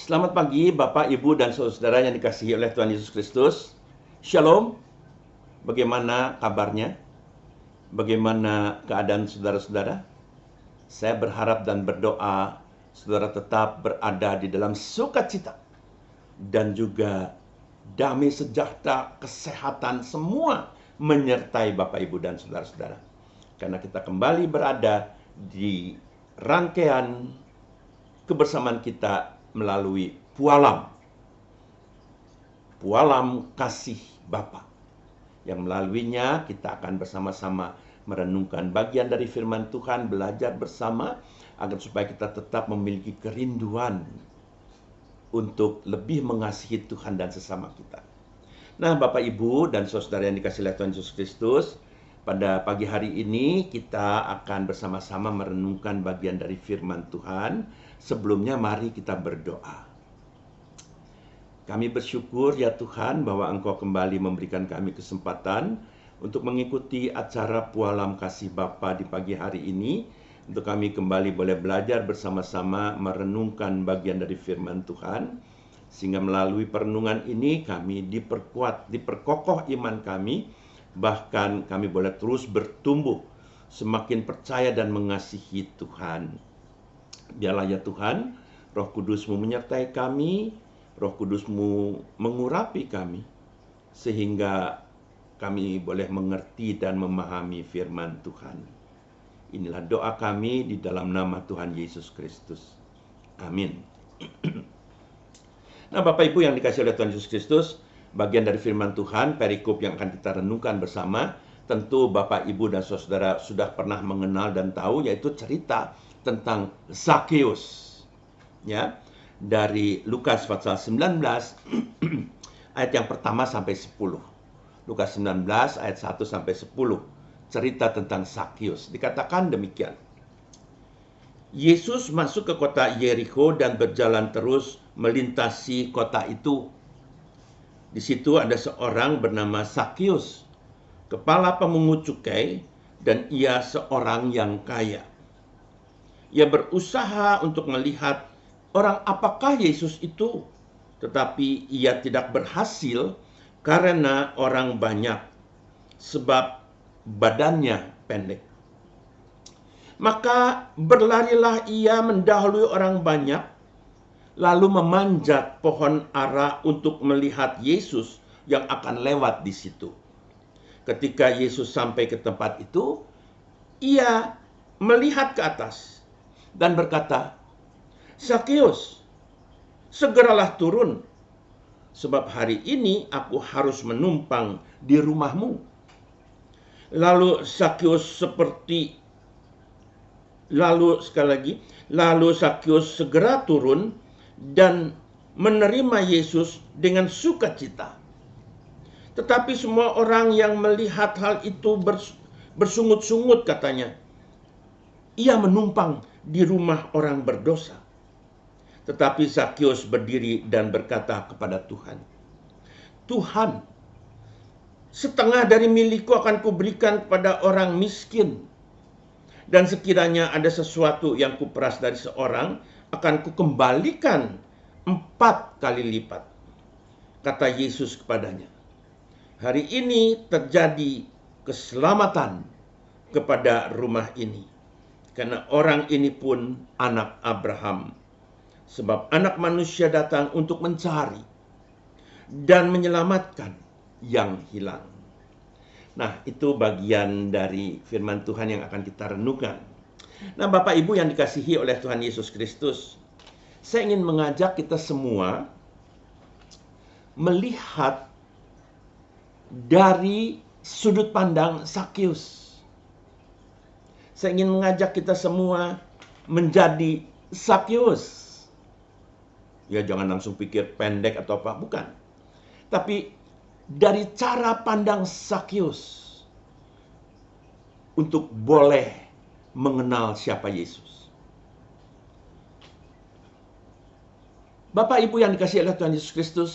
Selamat pagi Bapak, Ibu, dan saudara yang dikasihi oleh Tuhan Yesus Kristus. Shalom, bagaimana kabarnya? Bagaimana keadaan saudara-saudara? Saya berharap dan berdoa saudara tetap berada di dalam sukacita dan juga damai sejahtera, kesehatan semua menyertai Bapak, Ibu, dan saudara-saudara. Karena kita kembali berada di rangkaian kebersamaan kita melalui Pualam Kasih Bapa, yang melaluinya kita akan bersama-sama merenungkan bagian dari firman Tuhan, belajar bersama agar supaya kita tetap memiliki kerinduan untuk lebih mengasihi Tuhan dan sesama kita. Nah, Bapak, Ibu, dan saudara yang dikasihi oleh Tuhan Yesus Kristus, pada pagi hari ini kita akan bersama-sama merenungkan bagian dari firman Tuhan. Sebelumnya mari kita berdoa. Kami bersyukur ya Tuhan bahwa Engkau kembali memberikan kami kesempatan untuk mengikuti acara Pualam Kasih Bapa di pagi hari ini. Untuk kami kembali boleh belajar bersama-sama merenungkan bagian dari firman Tuhan. Sehingga melalui perenungan ini kami diperkokoh iman kami. Bahkan kami boleh terus bertumbuh, semakin percaya dan mengasihi Tuhan. Biarlah ya Tuhan, Roh Kudus-Mu menyertai kami, Roh Kudus-Mu mengurapi kami, sehingga kami boleh mengerti dan memahami firman Tuhan. Inilah doa kami di dalam nama Tuhan Yesus Kristus. Amin. Nah, Bapak Ibu yang dikasihi oleh Tuhan Yesus Kristus, bagian dari firman Tuhan, perikop yang akan kita renungkan bersama, tentu Bapak, Ibu, dan saudara sudah pernah mengenal dan tahu, yaitu cerita tentang Zakheus. Ya, dari Lukas pasal 19 ayat yang pertama sampai 10. Lukas 19 ayat 1 sampai 10. Cerita tentang Zakheus. Dikatakan demikian. Yesus masuk ke kota Yerikho dan berjalan terus melintasi kota itu. Di situ ada seorang bernama Zakheus, kepala pemungut cukai, dan ia seorang yang kaya. Ia berusaha untuk melihat orang apakah Yesus itu, tetapi ia tidak berhasil karena orang banyak, sebab badannya pendek. Maka berlarilah ia mendahului orang banyak, lalu memanjat pohon ara untuk melihat Yesus yang akan lewat di situ. Ketika Yesus sampai ke tempat itu, ia melihat ke atas dan berkata, "Zakheus, segeralah turun, sebab hari ini aku harus menumpang di rumahmu." Lalu Zakheus segera turun dan menerima Yesus dengan sukacita. Tetapi semua orang yang melihat hal itu bersungut-sungut, katanya, "Ia menumpang di rumah orang berdosa." Tetapi Zakheus berdiri dan berkata kepada Tuhan, "Tuhan, setengah dari milikku akan kuberikan kepada orang miskin. Dan sekiranya ada sesuatu yang kuperas dari seorang, akan kukembalikan 4 kali lipat." Kata Yesus kepadanya, "Hari ini terjadi keselamatan kepada rumah ini, karena orang ini pun anak Abraham. Sebab Anak Manusia datang untuk mencari dan menyelamatkan yang hilang." Nah, itu bagian dari firman Tuhan yang akan kita renungkan. Nah, Bapak Ibu yang dikasihi oleh Tuhan Yesus Kristus, saya ingin mengajak kita semua melihat dari sudut pandang Zakheus. Saya ingin mengajak kita semua menjadi Zakheus. Ya, jangan langsung pikir pendek atau apa, bukan. Tapi dari cara pandang Zakheus untuk boleh mengenal siapa Yesus. Bapak Ibu yang dikasihi oleh Tuhan Yesus Kristus,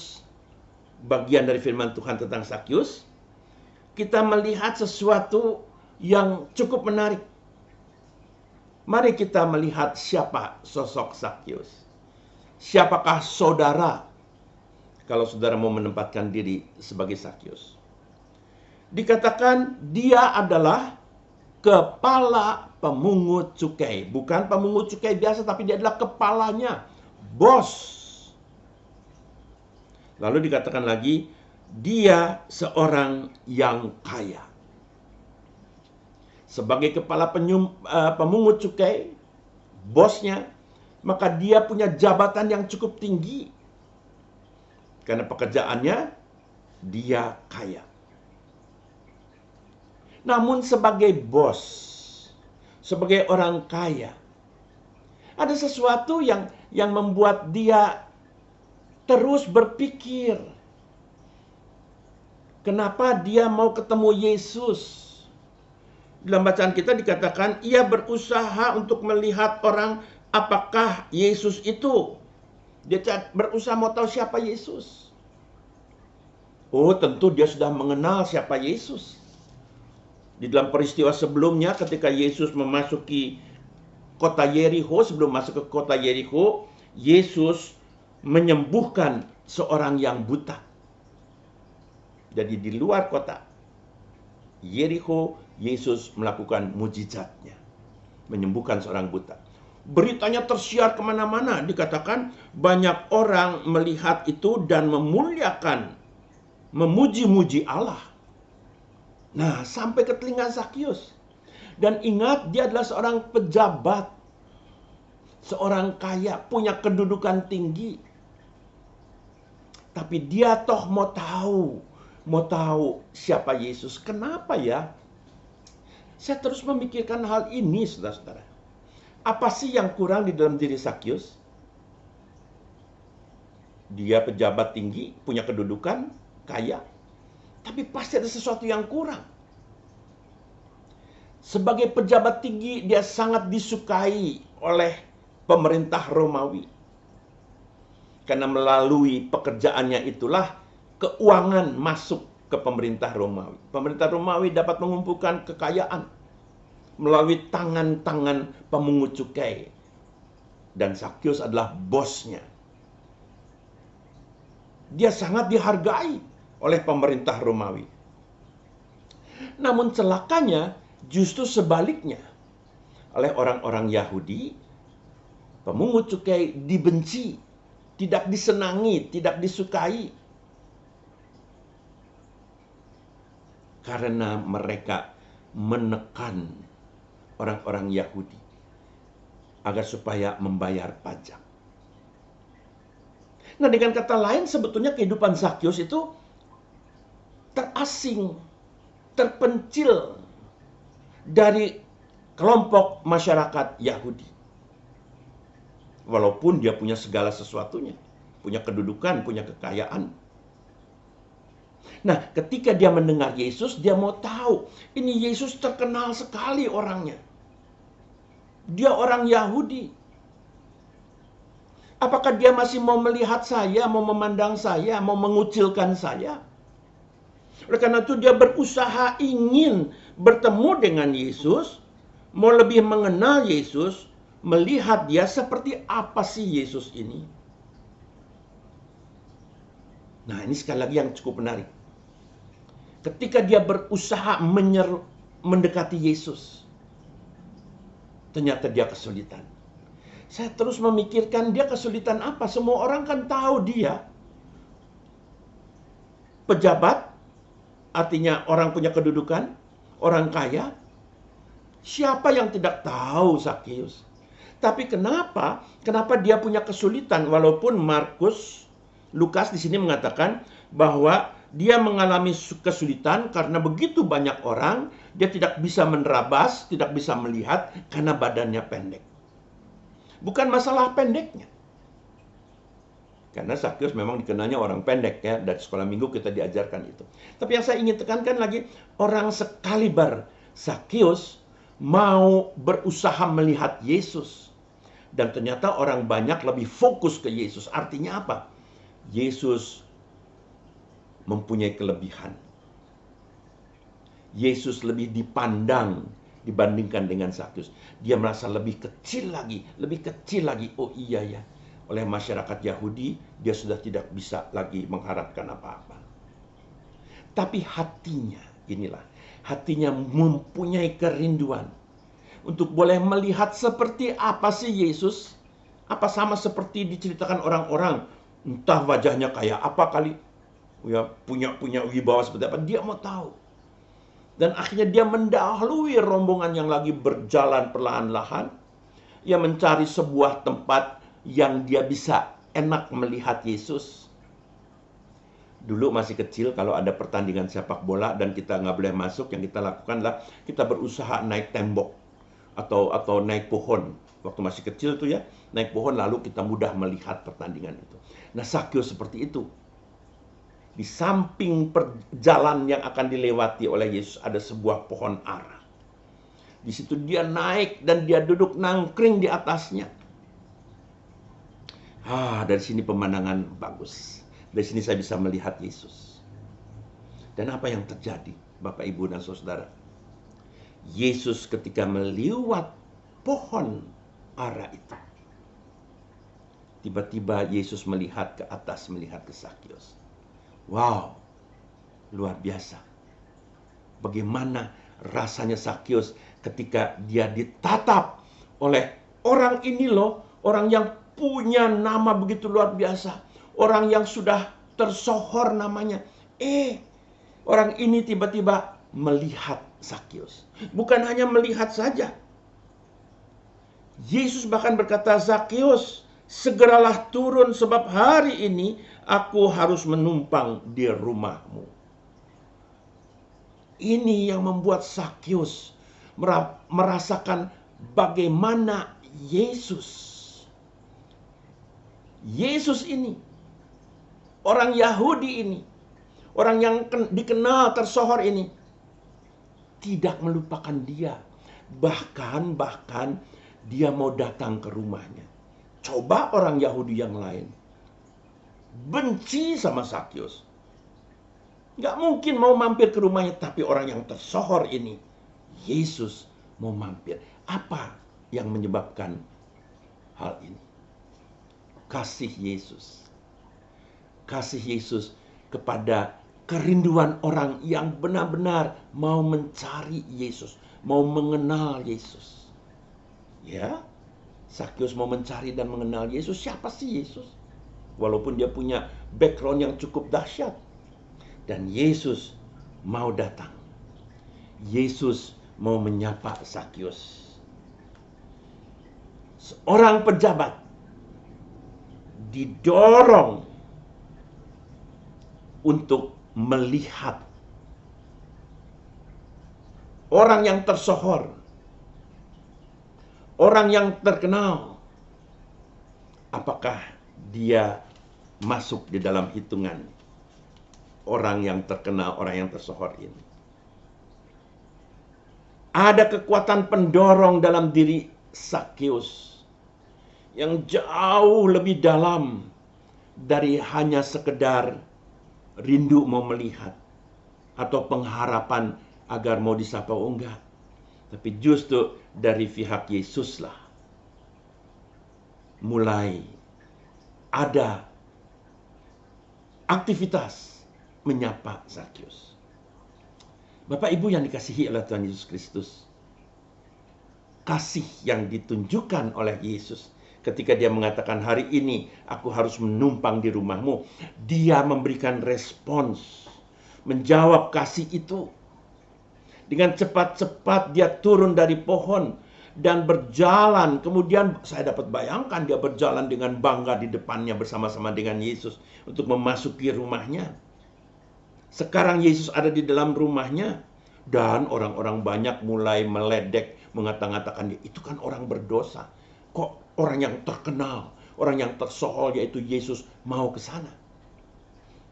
bagian dari firman Tuhan tentang Zakheus, kita melihat sesuatu yang cukup menarik. Mari kita melihat siapa sosok Zakheus. Siapakah saudara kalau saudara mau menempatkan diri sebagai Zakius? Dikatakan dia adalah kepala pemungut cukai. Bukan pemungut cukai biasa, tapi dia adalah kepalanya, bos. Lalu dikatakan lagi, dia seorang yang kaya. Sebagai kepala pemungut cukai, bosnya, maka dia punya jabatan yang cukup tinggi. Karena pekerjaannya, dia kaya. Namun sebagai bos, sebagai orang kaya, ada sesuatu yang membuat dia terus berpikir. Kenapa dia mau ketemu Yesus? Dalam bacaan kita dikatakan, ia berusaha untuk melihat orang apakah Yesus itu. Dia berusaha mau tahu siapa Yesus. Oh, tentu dia sudah mengenal siapa Yesus. Di dalam peristiwa sebelumnya ketika Yesus memasuki kota Yerikho, sebelum masuk ke kota Yerikho, Yesus menyembuhkan seorang yang buta. Jadi di luar kota Yerikho, Yesus melakukan mujizatnya, menyembuhkan seorang buta. Beritanya tersiar kemana-mana, dikatakan banyak orang melihat itu dan memuliakan, memuji-muji Allah. Nah, sampai ke telinga Zakius. Dan ingat, dia adalah seorang pejabat, seorang kaya, punya kedudukan tinggi. Tapi dia toh mau tahu siapa Yesus. Kenapa ya? Saya terus memikirkan hal ini, saudara-saudara. Apa sih yang kurang di dalam diri Zakius? Dia pejabat tinggi, punya kedudukan, kaya. Tapi pasti ada sesuatu yang kurang. Sebagai pejabat tinggi, dia sangat disukai oleh pemerintah Romawi. Karena melalui pekerjaannya itulah keuangan masuk ke pemerintah Romawi. Pemerintah Romawi dapat mengumpulkan kekayaan melalui tangan-tangan pemungut cukai. Dan Zakius adalah bosnya. Dia sangat dihargai oleh pemerintah Romawi. Namun celakanya justru sebaliknya. Oleh orang-orang Yahudi, pemungut cukai dibenci, tidak disenangi, tidak disukai. Karena mereka menekan orang-orang Yahudi agar supaya membayar pajak. Nah, dengan kata lain sebetulnya kehidupan Zakius itu terasing, terpencil dari kelompok masyarakat Yahudi. Walaupun dia punya segala sesuatunya, punya kedudukan, punya kekayaan. Nah, ketika dia mendengar Yesus, dia mau tahu, ini Yesus terkenal sekali orangnya. Dia orang Yahudi. Apakah dia masih mau melihat saya, mau memandang saya, mau mengucilkan saya? Oleh karena itu dia berusaha ingin bertemu dengan Yesus, mau lebih mengenal Yesus, melihat dia seperti apa sih Yesus ini. Nah, ini sekali lagi yang cukup menarik. Ketika dia berusaha mendekati Yesus, ternyata dia kesulitan. Saya terus memikirkan dia kesulitan apa. Semua orang kan tahu dia pejabat, artinya orang punya kedudukan, orang kaya. Siapa yang tidak tahu Zakius? Tapi kenapa dia punya kesulitan? Walaupun Lukas di sini mengatakan bahwa dia mengalami kesulitan karena begitu banyak orang, dia tidak bisa menerabas, tidak bisa melihat karena badannya pendek. Bukan masalah pendeknya. Karena Zakius memang dikenalnya orang pendek ya, dari sekolah minggu kita diajarkan itu. Tapi yang saya ingin tekankan lagi, orang sekaliber Zakius mau berusaha melihat Yesus. Dan ternyata orang banyak lebih fokus ke Yesus. Artinya apa? Yesus mempunyai kelebihan. Yesus lebih dipandang dibandingkan dengan Zakius. Dia merasa lebih kecil lagi. Oh iya ya, oleh masyarakat Yahudi, dia sudah tidak bisa lagi mengharapkan apa-apa. Tapi hatinya, inilah, hatinya mempunyai kerinduan untuk boleh melihat seperti apa sih Yesus. Apa sama seperti diceritakan orang-orang, entah wajahnya kayak apa kali, ya punya wibawa seperti apa, dia mau tahu. Dan akhirnya dia mendahului rombongan yang lagi berjalan perlahan-lahan. Ia mencari sebuah tempat yang dia bisa enak melihat Yesus. Dulu masih kecil, kalau ada pertandingan sepak bola dan kita nggak boleh masuk, yang kita lakukan adalah kita berusaha naik tembok atau naik pohon. Waktu masih kecil tuh ya, naik pohon lalu kita mudah melihat pertandingan itu. Nah, Zakheus seperti itu. Di samping jalan yang akan dilewati oleh Yesus ada sebuah pohon ara. Di situ dia naik dan dia duduk nangkring di atasnya. Dari sini pemandangan bagus. Dari sini saya bisa melihat Yesus. Dan apa yang terjadi, Bapak, Ibu, dan Saudara? Yesus ketika melewat pohon ara itu, tiba-tiba Yesus melihat ke atas, melihat ke Zakheus. Wow, luar biasa. Bagaimana rasanya Zakheus ketika dia ditatap oleh orang ini loh, orang yang punya nama begitu luar biasa, orang yang sudah tersohor namanya. Orang ini tiba-tiba melihat Zakheus. Bukan hanya melihat saja. Yesus bahkan berkata, Zakheus, segeralah turun sebab hari ini aku harus menumpang di rumahmu. Ini yang membuat Zakheus merasakan bagaimana Yesus ini, orang Yahudi ini, orang yang dikenal tersohor ini, tidak melupakan dia. Bahkan dia mau datang ke rumahnya. Coba orang Yahudi yang lain benci sama Zakheus, nggak mungkin mau mampir ke rumahnya. Tapi orang yang tersohor ini, Yesus mau mampir. Apa yang menyebabkan hal ini? Kasih Yesus. Kasih Yesus kepada kerinduan orang yang benar-benar mau mencari Yesus, mau mengenal Yesus. Ya, Zakheus mau mencari dan mengenal Yesus. Siapa sih Yesus? Walaupun dia punya background yang cukup dahsyat. Dan Yesus mau datang. Yesus mau menyapa Zakheus. Seorang pejabat didorong untuk melihat orang yang tersohor, orang yang terkenal, apakah dia masuk di dalam hitungan orang yang terkenal, orang yang tersohor ini. Ada kekuatan pendorong dalam diri Zakheus yang jauh lebih dalam dari hanya sekedar rindu mau melihat atau pengharapan agar mau disapa. Oh enggak. Tapi justru dari pihak Yesuslah mulai ada aktivitas menyapa Zakheus. Bapak Ibu yang dikasihi oleh Tuhan Yesus Kristus, kasih yang ditunjukkan oleh Yesus ketika dia mengatakan, hari ini aku harus menumpang di rumahmu, dia memberikan respons, menjawab kasih itu. Dengan cepat-cepat dia turun dari pohon dan berjalan. Kemudian saya dapat bayangkan dia berjalan dengan bangga di depannya bersama-sama dengan Yesus untuk memasuki rumahnya. Sekarang Yesus ada di dalam rumahnya dan orang-orang banyak mulai meledek, mengata-ngatakan dia, itu kan orang berdosa. Kok orang yang terkenal, orang yang tersohor yaitu Yesus mau ke sana?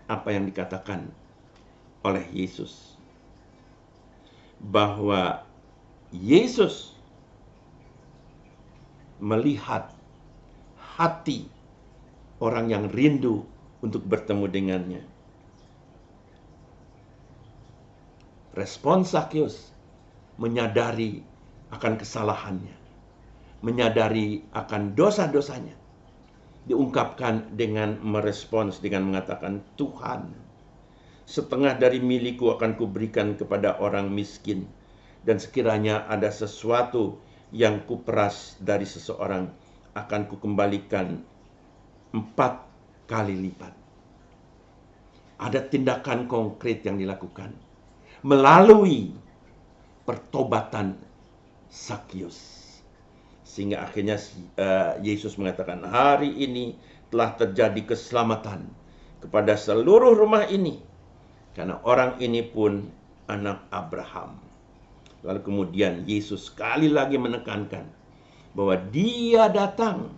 Apa yang dikatakan oleh Yesus? Bahwa Yesus melihat hati orang yang rindu untuk bertemu dengannya. Respons Zakheus menyadari akan kesalahannya, menyadari akan dosa-dosanya. diungkapkan dengan merespons dengan mengatakan, Tuhan, setengah dari milikku akan kuberikan kepada orang miskin, dan sekiranya ada sesuatu yang kuperas dari seseorang, akan kukembalikan 4 kali lipat. Ada tindakan konkret yang dilakukan melalui pertobatan Zakius. Sehingga akhirnya Yesus mengatakan, hari ini telah terjadi keselamatan kepada seluruh rumah ini, karena orang ini pun anak Abraham. Lalu kemudian Yesus sekali lagi menekankan bahwa dia datang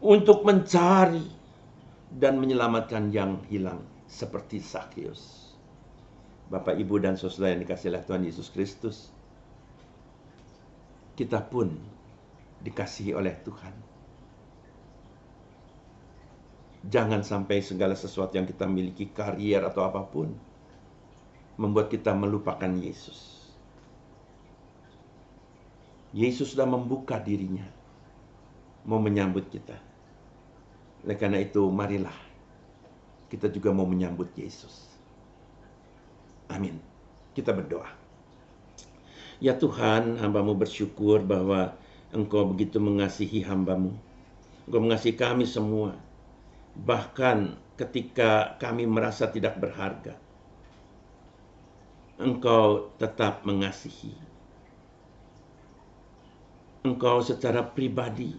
untuk mencari dan menyelamatkan yang hilang, seperti Zakius. Bapak, Ibu, dan saudara yang dikasihi oleh Tuhan Yesus Kristus, kita pun dikasihi oleh Tuhan. Jangan sampai segala sesuatu yang kita miliki, karier atau apapun, membuat kita melupakan Yesus. Yesus sudah membuka dirinya, mau menyambut kita. Oleh karena itu, marilah kita juga mau menyambut Yesus. Amin. Kita berdoa. Ya Tuhan, hamba-Mu bersyukur bahwa Engkau begitu mengasihi hamba-Mu. Engkau mengasihi kami semua. Bahkan ketika kami merasa tidak berharga, Engkau tetap mengasihi. Engkau secara pribadi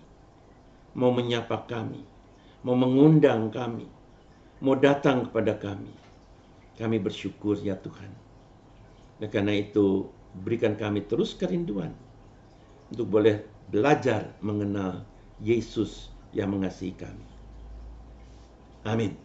mau menyapa kami, mau mengundang kami, mau datang kepada kami. Kami bersyukur ya Tuhan. Oleh karena itu, berikan kami terus kerinduan untuk boleh belajar mengenal Yesus yang mengasihi kami. Amin.